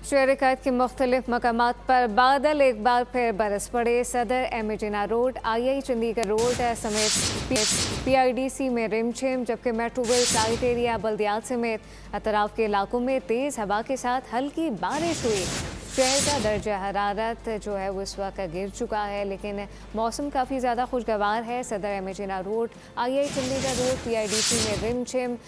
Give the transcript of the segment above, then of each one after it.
शहर कैद के मुख्तलिफ मकामात पर बादल एक बार फिर बरस पड़े। सदर एम जिना रोड, आई चंडीगढ़ रोड समेत PIDC में रिमझिम, जबकि मेट्रोविल साइट एरिया बल्दियात समेत अतराफ के इलाकों में तेज़ हवा के साथ हल्की बारिश हुई। शहर का दर्जा हरारत जो है वो इस वक्त गिर चुका है, लेकिन मौसम काफ़ी ज़्यादा खुशगवार है। सदर एम जिना रोड, आई चंडीगढ़ रोड, PIDC में रिमझिम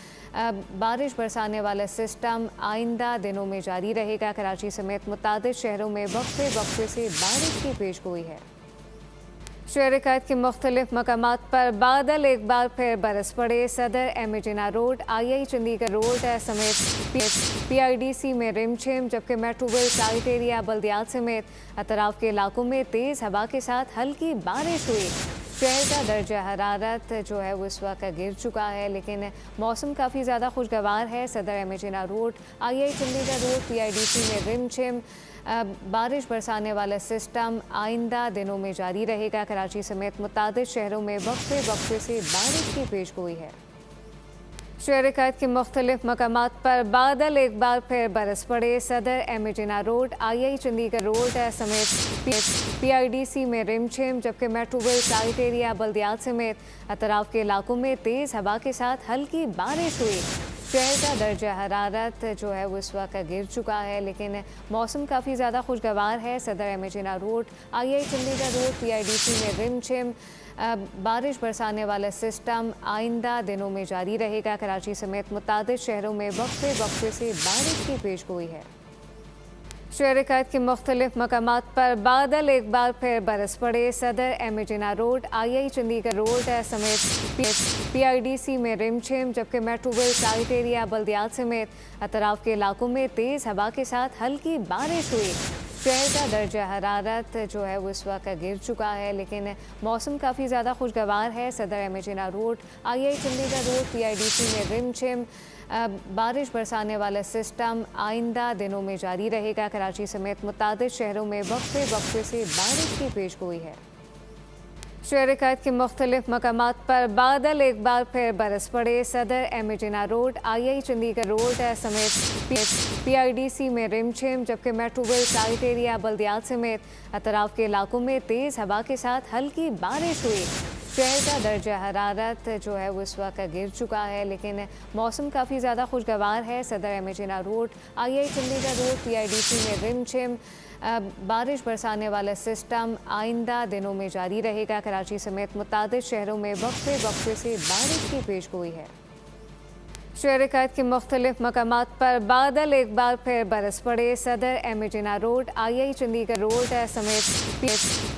बारिश बरसाने वाला सिस्टम आइंदा दिनों में जारी रहेगा। कराची समेत मुतादिद शहरों में वक्फे वक्फे से बारिश की पेशगोई है। शहर कैद के मुख्तलिफ मकामात पर बादल एक बार फिर बरस पड़े। सदर एम जिना रोड, आई चंडीगढ़ रोड समेत PIDC में रिमझिम, जबकि मेट्रोविल साइट एरिया बल्दियात समेत अतराफ के इलाकों में तेज़ हवा के साथ हल्की बारिश हुई। शहर का दर्जा हरारत जो है वो इस वक्त गिर चुका है, लेकिन मौसम काफ़ी ज़्यादा खुशगवार है। सदर एम जिना रोड, आई चंडीगढ़ रोड, PIDC में रिमझिम बारिश बरसाने वाला सिस्टम आइंदा दिनों में जारी रहेगा। कराची समेत मुतादिद शहरों में वक्फे वक्फे से बारिश की पेशगोई है। शहर कैद के मुख्तलिफ मकामात पर बादल एक बार फिर बरस पड़े। सदर एम जिना रोड, आई चंडीगढ़ रोड समेत PIDC में रिमझिम, जबकि मेट्रोविल साइट एरिया बल्दियात समेत अतराफ के इलाकों में तेज़ हवा के साथ हल्की बारिश हुई। शहर का दर्जा हरारत जो है वो इस वक्त गिर चुका है, लेकिन मौसम काफ़ी ज़्यादा खुशगवार है। सदर एम जिना रोड, आई चंडीगढ़ रोड, PIDC में रिमझिम बारिश बरसाने वाला सिस्टम आइंदा दिनों में जारी रहेगा। कराची समेत मुतादिद शहरों में वक्फे वक्फे से बारिश की पेशगोई है। शहर कैद के मुख्तलिफ मकामात पर बादल एक बार फिर बरस पड़े। सदर एम जिना रोड, आई चंडीगढ़ रोड समेत PIDC में रिमझिम, जबकि मेट्रोविल साइट एरिया बल्दियात समेत अतराफ के इलाकों में तेज़ हवा के साथ हल्की बारिश हुई। शहर का दर्जा हरारत जो है वो इस वक्त गिर चुका है, लेकिन मौसम काफ़ी ज़्यादा खुशगवार है। सदर एम जिना रोड, आई चंडीगढ़ रोड, PIDC में रिमझिम बारिश बरसाने वाला सिस्टम आइंदा दिनों में जारी रहेगा। कराची समेत मुतादिद शहरों में वक्फे वक्फे से बारिश की पेशगोई है। शहर कैद के मुख्तलिफ मकामात पर बादल एक बार फिर बरस पड़े। सदर एम जिना रोड, आई चंडीगढ़ रोड समेत PIDC में रिमझिम, जबकि मेट्रोविल साइट एरिया बल्दियात समेत अतराफ के इलाकों में तेज़ हवा के साथ हल्की बारिश हुई। शहर का दर्जा हरारत जो है वो इस वक्त गिर चुका है, लेकिन मौसम काफ़ी ज़्यादा खुशगवार है। सदर एम जिना रोड, आई चंडीगढ़ रोड, PIDC में रिमझिम बारिश बरसाने वाला सिस्टम आइंदा दिनों में जारी रहेगा। कराची समेत मुतादिद शहरों में वक्फे वक्फे से बारिश की पेशगोई है। शहर कैद के मुख्तलिफ मकामात पर बादल एक बार फिर बरस पड़े। सदर एम जिना रोड, आई चंडीगढ़ रोड समेत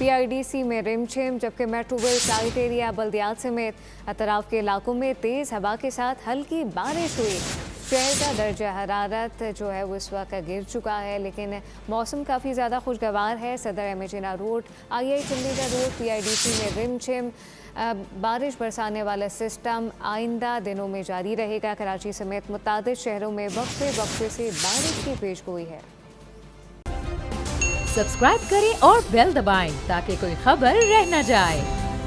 PIDC में रिमझिम, जबकि मेट्रोविल साइट एरिया बल्दियात समेत अतराफ के इलाकों में तेज़ हवा के साथ हल्की बारिश हुई। शहर का दर्जा हरारत जो है वो इस वक्त गिर चुका है, लेकिन मौसम काफ़ी ज़्यादा खुशगवार है। सदर एम जिना रोड, आई चंडीगढ़ रोड, PIDC में रिमझिम बारिश बरसाने वाला सिस्टम आइंदा दिनों में जारी रहेगा। कराची समेत मुतादिद शहरों में वक्फे वक्फे से बारिश की पेशगोई है। सब्सक्राइब करें और बेल दबाएं ताकि कोई खबर रह न जाए।